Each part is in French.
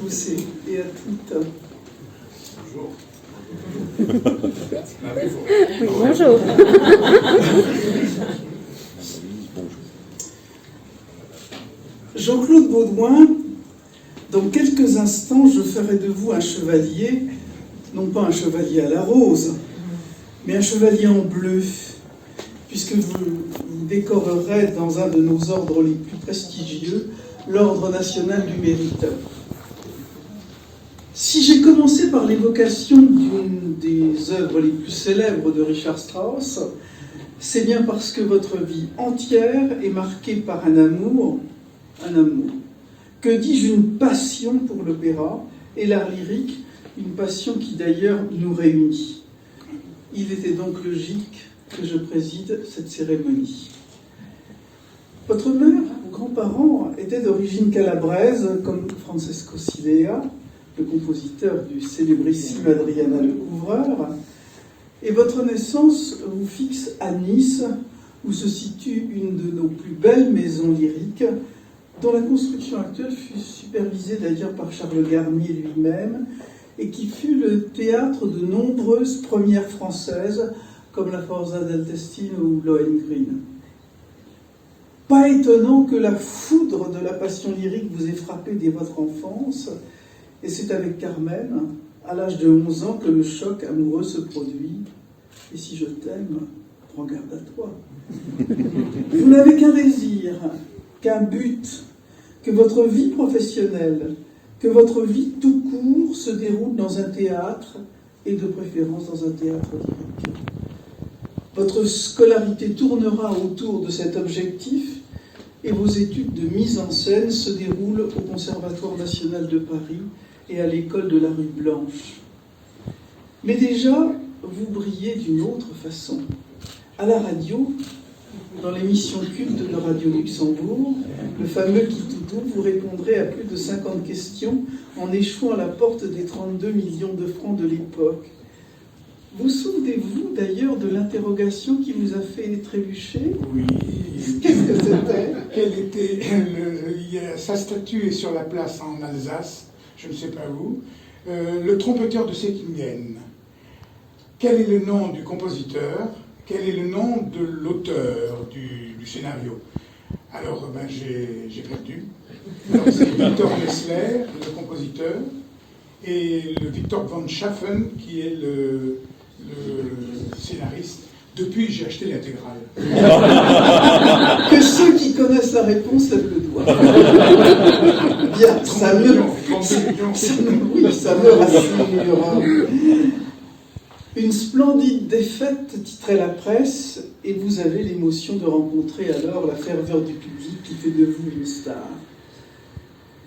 tous et à toutes. Bonjour. Oui, bonjour. Jean-Claude Baudouin, dans quelques instants, je ferai de vous un chevalier, non pas un chevalier à la rose, mais un chevalier en bleu, puisque vous décorerez dans un de nos ordres les plus prestigieux, l'Ordre national du mérite. Si j'ai commencé par l'évocation d'une des œuvres les plus célèbres de Richard Strauss, c'est bien parce que votre vie entière est marquée par un amour, que dis-je, une passion pour l'opéra et l'art lyrique, une passion qui d'ailleurs nous réunit. Il était donc logique que je préside cette cérémonie. Votre mère, vos grands-parents, étaient d'origine calabraise, comme Francesco Cilea, le compositeur du célébrissime Adriana Lecouvreur, et votre naissance vous fixe à Nice, où se situe une de nos plus belles maisons lyriques, dont la construction actuelle fut supervisée d'ailleurs par Charles Garnier lui-même, et qui fut le théâtre de nombreuses premières françaises, comme la Forza del Destino ou Lohengrin. Pas étonnant que la foudre de la passion lyrique vous ait frappé dès votre enfance, et c'est avec Carmen, à l'âge de 11 ans, que le choc amoureux se produit. Et si je t'aime, prends garde à toi. Vous n'avez qu'un désir, qu'un but, que votre vie professionnelle, que votre vie tout court se déroule dans un théâtre, et de préférence dans un théâtre lyrique. Votre scolarité tournera autour de cet objectif, et vos études de mise en scène se déroulent au Conservatoire national de Paris et à l'école de la rue Blanche. Mais déjà, vous brillez d'une autre façon. À la radio, dans l'émission culte de Radio Luxembourg, le fameux Qui tout double, vous répondrez à plus de 50 questions en échouant à la porte des 32 millions de francs de l'époque. Vous souvenez-vous d'ailleurs de l'interrogation qui vous a fait trébucher? Oui. Qu'est-ce que c'était? Quel était sa statue est sur la place en Alsace, je ne sais pas où. Le trompeteur de Seckingen. Quel est le nom du compositeur? Quel est le nom de l'auteur du scénario? Alors, j'ai perdu. C'est Victor Messler, le compositeur, et le Victor von Schaffen, qui est le scénariste. Depuis, j'ai acheté l'intégrale. Que ceux qui connaissent la réponse lèvent le doigt. Bien, ça me rassure. Une splendide défaite titrait la presse, et vous avez l'émotion de rencontrer alors la ferveur du public qui fait de vous une star.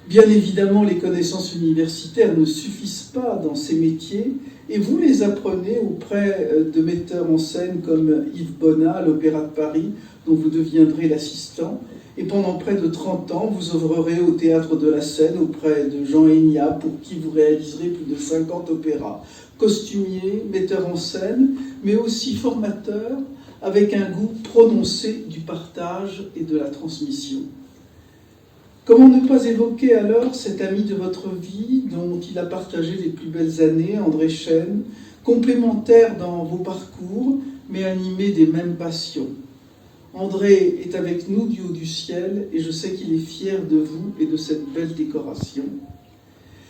Bien évidemment, les connaissances universitaires ne suffisent pas dans ces métiers, et vous les apprenez auprès de metteurs en scène comme Yves Bonnat à l'Opéra de Paris, dont vous deviendrez l'assistant, et pendant près de 30 ans, vous œuvrerez au Théâtre de la Seine auprès de Jean Hénia, pour qui vous réaliserez plus de 50 opéras. Costumier, metteur en scène, mais aussi formateur, avec un goût prononcé du partage et de la transmission. Comment ne pas évoquer alors cet ami de votre vie, dont il a partagé les plus belles années, André Chêne, complémentaire dans vos parcours, mais animé des mêmes passions. André est avec nous du haut du ciel, et je sais qu'il est fier de vous et de cette belle décoration.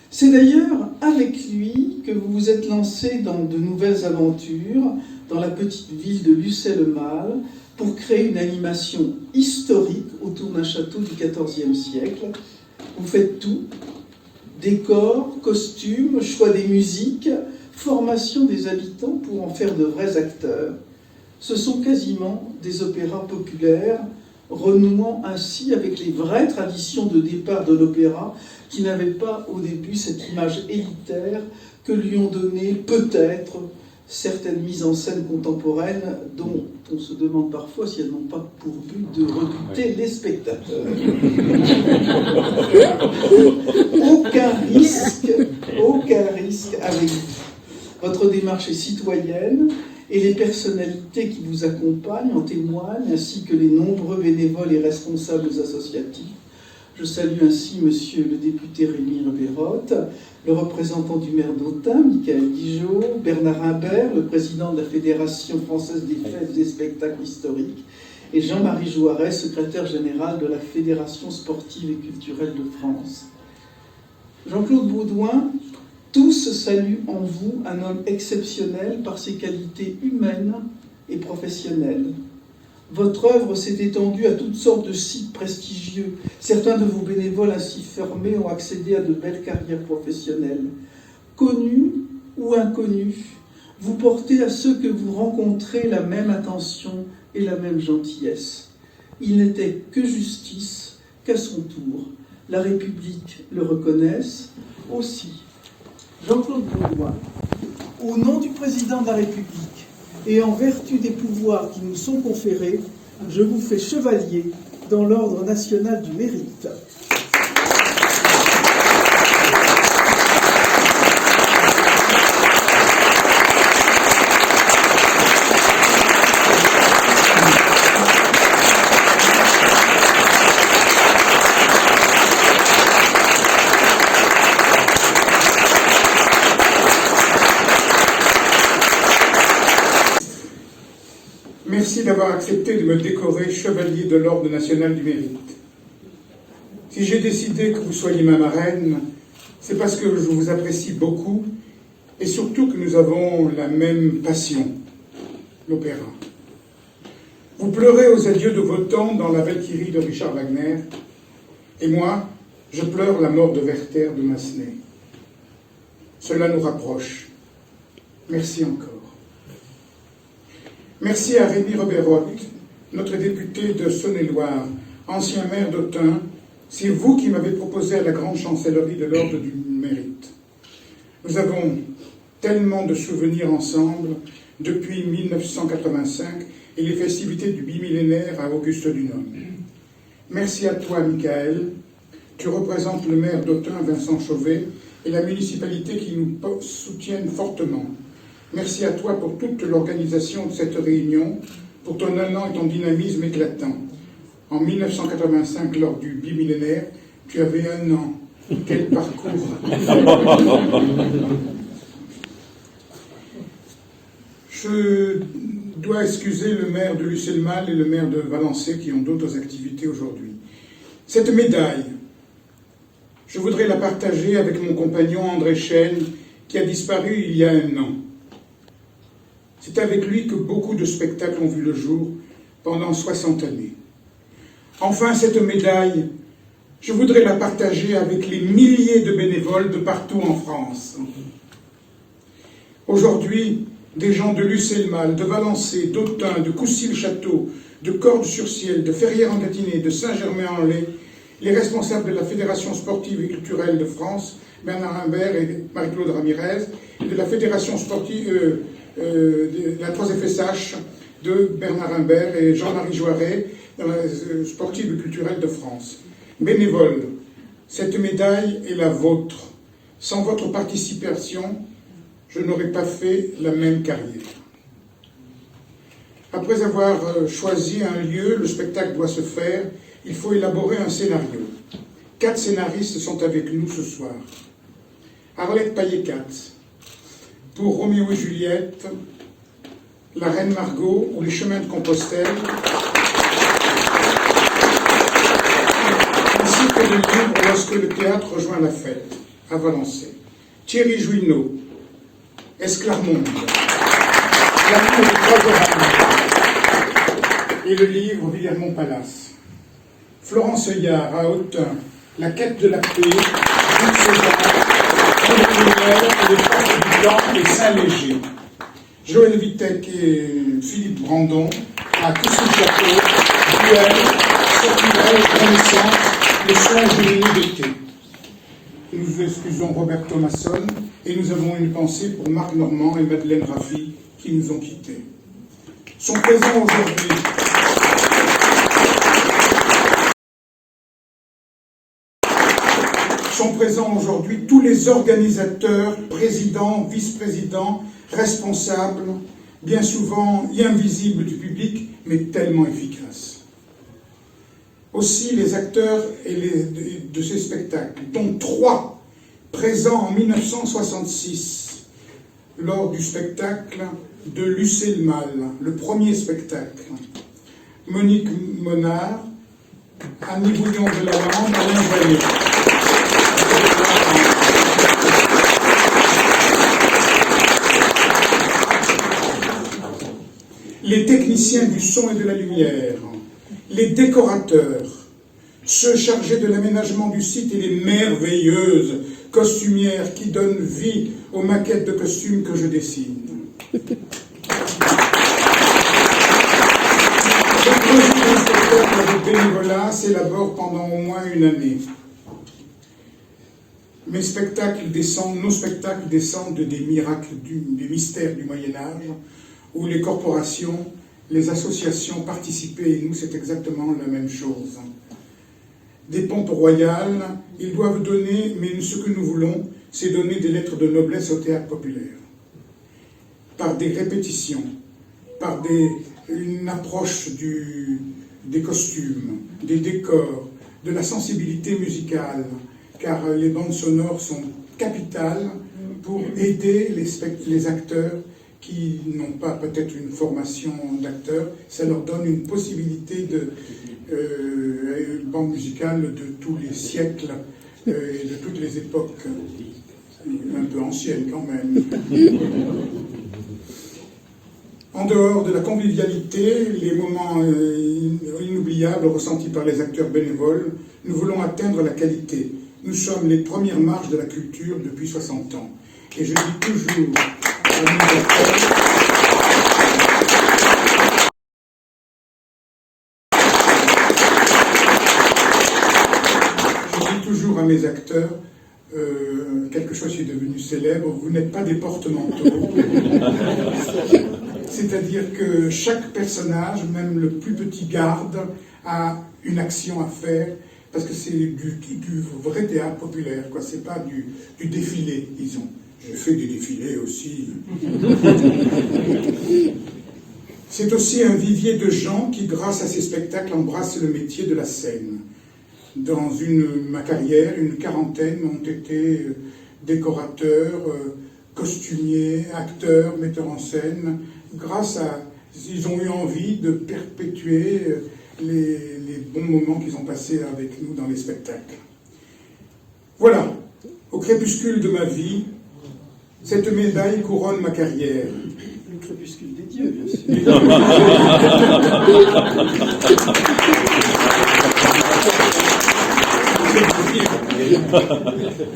C'est d'ailleurs avec lui que vous vous êtes lancé dans de nouvelles aventures, dans la petite ville de Lucé-le-Mal, pour créer une animation historique autour d'un château du XIVe siècle. Vous faites tout, décors, costumes, choix des musiques, formation des habitants pour en faire de vrais acteurs. Ce sont quasiment des opéras populaires, renouant ainsi avec les vraies traditions de départ de l'opéra, qui n'avaient pas au début cette image élitaire que lui ont donné peut-être certaines mises en scène contemporaines dont on se demande parfois si elles n'ont pas pour but de rebuter les spectateurs. Aucun risque avec vous. Votre démarche est citoyenne et les personnalités qui vous accompagnent en témoignent, ainsi que les nombreux bénévoles et responsables associatifs. Je salue ainsi Monsieur le député Rémi Rivera, Roth, le représentant du maire d'Autun, Michael Guigeot, Bernard Imbert, le président de la Fédération française des fêtes et des spectacles historiques, et Jean-Marie Jouaret, secrétaire général de la Fédération sportive et culturelle de France. Jean-Claude Baudouin, tous saluent en vous un homme exceptionnel par ses qualités humaines et professionnelles. Votre œuvre s'est étendue à toutes sortes de sites prestigieux. Certains de vos bénévoles ainsi formés ont accédé à de belles carrières professionnelles. Connus ou inconnus, vous portez à ceux que vous rencontrez la même attention et la même gentillesse. Il n'était que justice qu'à son tour, la République le reconnaisse aussi. Jean-Claude Baudouin, au nom du président de la République et en vertu des pouvoirs qui nous sont conférés, je vous fais chevalier dans l'Ordre national du mérite. Merci d'avoir accepté de me décorer chevalier de l'Ordre national du mérite. Si j'ai décidé que vous soyez ma marraine, c'est parce que je vous apprécie beaucoup et surtout que nous avons la même passion, l'opéra. Vous pleurez aux adieux de Wotan dans la Valkyrie de Richard Wagner, et moi, je pleure la mort de Werther de Massenet. Cela nous rapproche. Merci encore. Merci à Rémi Robert-Roth, notre député de Saône-et-Loire, ancien maire d'Autun. C'est vous qui m'avez proposé à la grande chancellerie de l'Ordre du Mérite. Nous avons tellement de souvenirs ensemble depuis 1985 et les festivités du bimillénaire à Auguste-Dunhomme. Merci à toi, Michael. Tu représentes le maire d'Autun, Vincent Chauvet, et la municipalité qui nous soutiennent fortement. Merci à toi pour toute l'organisation de cette réunion, pour ton élan et ton dynamisme éclatant. En 1985, lors du bimillénaire, tu avais 1 an. Quel parcours! Je dois excuser le maire de Lucé-le-Mal et le maire de Valençay qui ont d'autres activités aujourd'hui. Cette médaille, je voudrais la partager avec mon compagnon André Chêne, qui a disparu il y a 1 an. C'est avec lui que beaucoup de spectacles ont vu le jour pendant 60 années. Enfin, cette médaille, je voudrais la partager avec les milliers de bénévoles de partout en France. Aujourd'hui, des gens de Lucé-le-Mal, de Valençay, d'Autun, de Coucy-le-Château, de Cordes-sur-Ciel, de Ferrières-en-Gâtinais, de Saint-Germain-en-Laye, les responsables de la Fédération sportive et culturelle de France, Bernard Imbert et Marie-Claude Ramirez, et de la Fédération sportive, la 3FSH de Bernard Imbert et Jean-Marie Jouaret, dans la sportive et culturelle de France. Bénévoles, cette médaille est la vôtre. Sans votre participation, je n'aurais pas fait la même carrière. Après avoir choisi un lieu, le spectacle doit se faire, il faut élaborer un scénario. 4 scénaristes sont avec nous ce soir. Arlette Paillet-Katz, pour Roméo et Juliette, La Reine Margot ou Les Chemins de Compostelle, ainsi que le livre Lorsque le théâtre rejoint la fête, à Valençay. Thierry Jouineau, Esclarmonde, L'amour des 3 oranges, et le livre Villermont Palace. Florence Œillard, à Autun, La quête de la paix, Jules César, Paul Brunel, Les Pattes du Blanc et Saint-Léger. Joël Vitek et Philippe Brandon, à Coucy-le-Château, Duel, Sortilège, Renaissance, Les soins juvéniles d'été. Nous excusons Robert Thomasson et nous avons une pensée pour Marc Normand et Madeleine Raffi qui nous ont quittés. Sont présents aujourd'hui tous les organisateurs, présidents, vice-présidents, responsables, bien souvent invisibles du public, mais tellement efficaces. Aussi les acteurs de ces spectacles, dont 3 présent en 1966 lors du spectacle de Lucille Mal, le premier spectacle. Monique Monard, Annie Bouillon de la Lande, Alain Vallée. Les techniciens du son et de la lumière, les décorateurs, ceux chargés de l'aménagement du site et les merveilleuses costumières qui donnent vie aux maquettes de costumes que je dessine. Ce projet d'un spectacle de bénévolat s'élabore pendant au moins une année. Nos spectacles descendent des miracles, des mystères du Moyen-Âge, où les corporations, les associations participaient, et nous, c'est exactement la même chose. Des pompes royales, ils doivent donner, mais ce que nous voulons, c'est donner des lettres de noblesse au théâtre populaire. Par des répétitions, par une approche des costumes, des décors, de la sensibilité musicale, car les bandes sonores sont capitales pour aider les acteurs qui n'ont pas peut-être une formation d'acteur. Ça leur donne une possibilité de bande musicale de tous les siècles et de toutes les époques, un peu anciennes quand même. En dehors de la convivialité, les moments inoubliables ressentis par les acteurs bénévoles, nous voulons atteindre la qualité. Nous sommes les premières marches de la culture depuis 60 ans. Et je dis toujours à mes acteurs, quelque chose qui est devenu célèbre, vous n'êtes pas des porte-manteaux. C'est-à-dire que chaque personnage, même le plus petit garde, a une action à faire, parce que c'est du vrai théâtre populaire, quoi. C'est pas du défilé, disons. J'ai fait des défilés aussi. C'est aussi un vivier de gens qui, grâce à ces spectacles, embrassent le métier de la scène. Dans ma carrière, une quarantaine ont été décorateurs, costumiers, acteurs, metteurs en scène. Ils ont eu envie de perpétuer les bons moments qu'ils ont passés avec nous dans les spectacles. Voilà, au crépuscule de ma vie, cette médaille couronne ma carrière. Le crépuscule des dieux, bien sûr.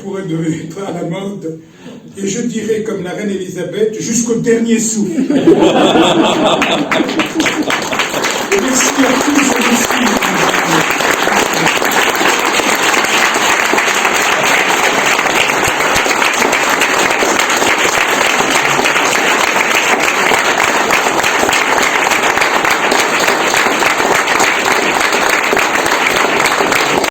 Pourrait être à la mode, et je dirais comme la reine Elisabeth, jusqu'au dernier souffle.